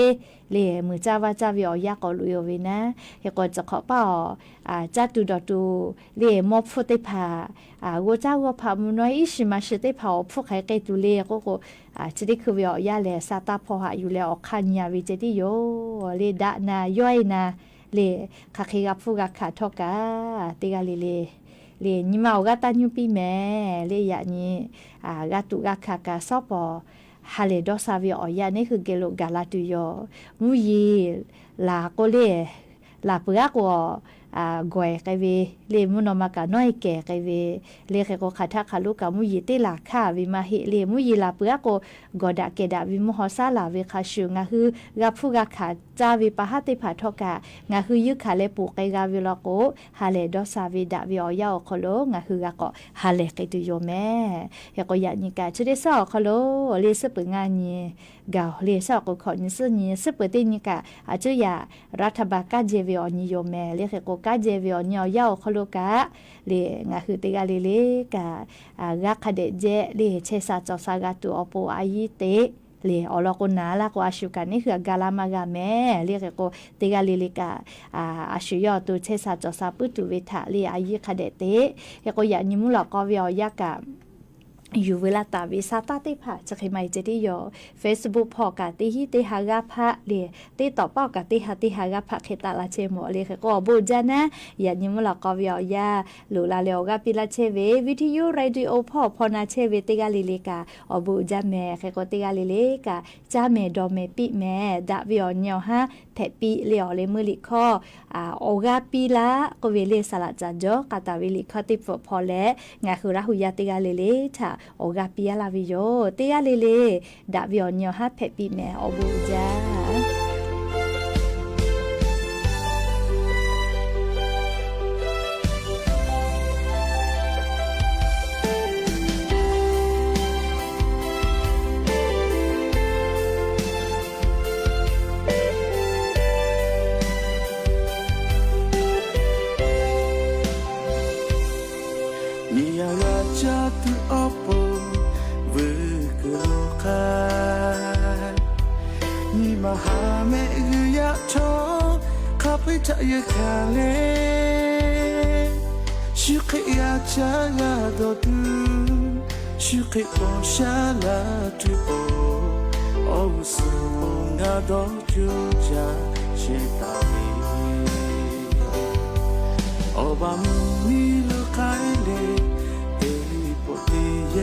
เลมือจาวาจาวิอยากอลุยเวนะเฮก็จะขอป่อจัตุดอตูเลมอบฟุติภาโกจ้าโกพามุน้อยอิชิมาชิติภาพวกใครเกตุเลก็จะได้คือวิอยาเลซาตาพอหาอยู่แล้วออกคันยาวิเจติโยเลดะนาย่อยนาเลคาเคกับฟูกาขาทอกาติกาเลนิมาโอกาตาญูปีแม่เลยะนี่กาตุกาคากาซอปอ ฮาเลดอซาวิออยานี่คือเกโลกาลาตุยอมูยีลาโกเลลาเปือกกวยไกเวเลมุนอมากะน้อยแก่ไกเวเลเขโกขัทะคาลูกามุยีติลาค่าวิมาหิเลมุยีลาเปือกกอดะเกดะวิมุฮอซาลาเวคาชูงะฮือกะฟุกะขาจาวิปะหะติผาทอกะงะฮือยึคาเลปุไกกาวิลอโกฮาเลดอซาวิดะวิออยาโคโลงะฮือกะก็ฮาเลไกตุโยแม่ยะก็ยะนิกะชุเดซอโคโลเลสปึงานีกาเลซอก็ขอนิสนีสปตินิกะอาจุยารัฐบาลกะเจวิออนิโยแม่เลเขโกกะเจวิออนยาโคโลกะเลงะฮือติกะเลกะกะคเดเจเลเชซาจอซากะตุอโปอายิเตเลอลอกนาลากวาชุกันนี่คือกาลามากาแม่เรียกก็ติกาลิลิกาอาชุยอตุเชซาจอซาปุตุเวทะเลอายิคเดเตยก็ยานิมุลกอวิอยากะอยู่เวลาตาวิสาตาติผาจะใครไม่จะได้ยอ Facebook พอกาติฮิติฮากาพะเลติต่อป้อกาติฮาติฮากาพะเคตาลาเชโมเลก็บูจานะยานิมุลกอวิอยาหลูลาเลโอกาปิลาเชเววิทยุเรดิโอพอนาเชเวติกาลิลิกาอบูจาแม่เคก็ติกาลิลิกาจาแม่ดอแม่ปิแม่ดาวิออนยอฮะแผปีเลอเลมือลิคอโอกาปิลาก็เวเลสลาจาจอกาตาวิลิคอติพอและงาคือราหุยาติกาลิลิทาโอกาปิยาลาวิโยเตียเลเลดาวิออนยอฮะแผปีแม่อบูจาจะยคาเลชุกยาจายาดดูชุกโอชาลาตุโอโอสุงาดอจูจาเชตาลีโอบามิลุคายเลเตปโตเย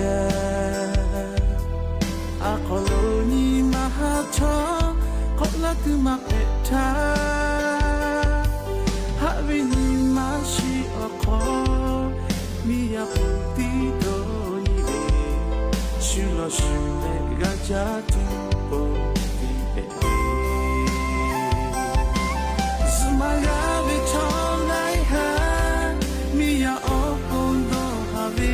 อาโคโลนีมหาชอขอลักมาเอทาHavini mashi oko miya puti do nibe shulo shule ga jatu po dibe Sumaga vi tonai ha miya oko do have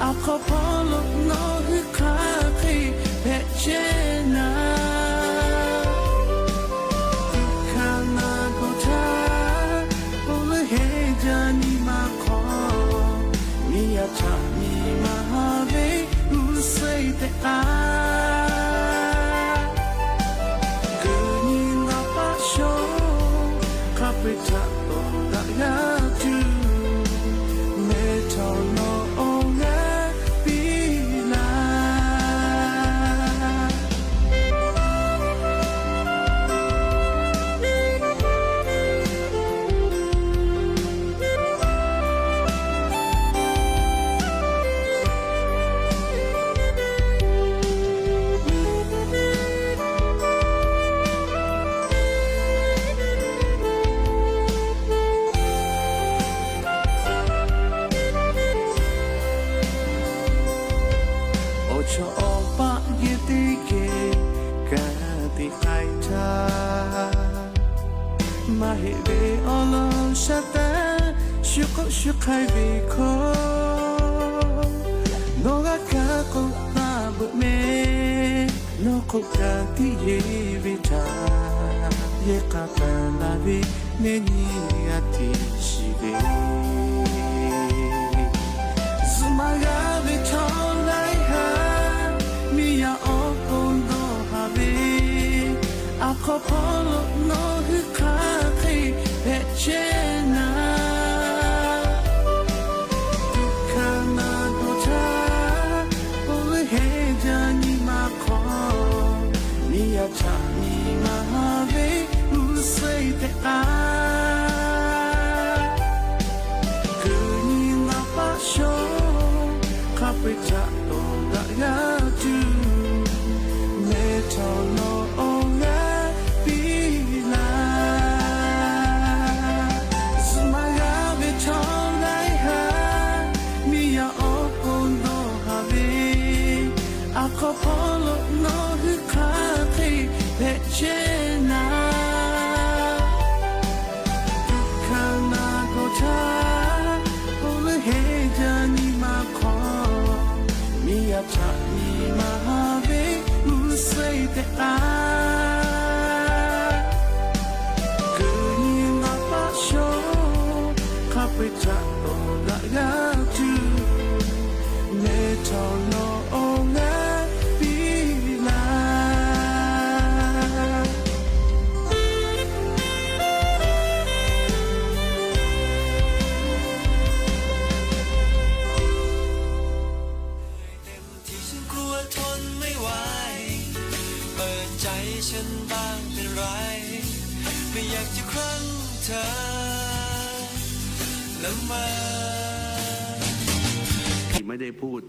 akopolo no hukaki pechena cha mi ma ve u sei te a gu ni na pa sho ka pe cha to da ya tu me to no on ga pi la Shukai viko no ga ka ko ta bu me no ko ka ti ye vita ye ka ta la vi ne ni ati shibe Sumaga vi tonai ha mi ya opondo have akopolo no hukaki pechena cha mi ma ve u sei te a ku ni na pa sho ka pe cha to da ya tu holo no hu khati pechena kana ko cha holo he jani ma kho mi ya cha ni ma be u sai te a ku ni ma pa sho kha pe cha to la ga tu me to no onga bi laที่ฉันกลัวทนไม่ไหวเปิดใจฉันบ้างเป็นไรไม่อยากจะครั้งเธอละเมอ ที่ไม่ได้พูด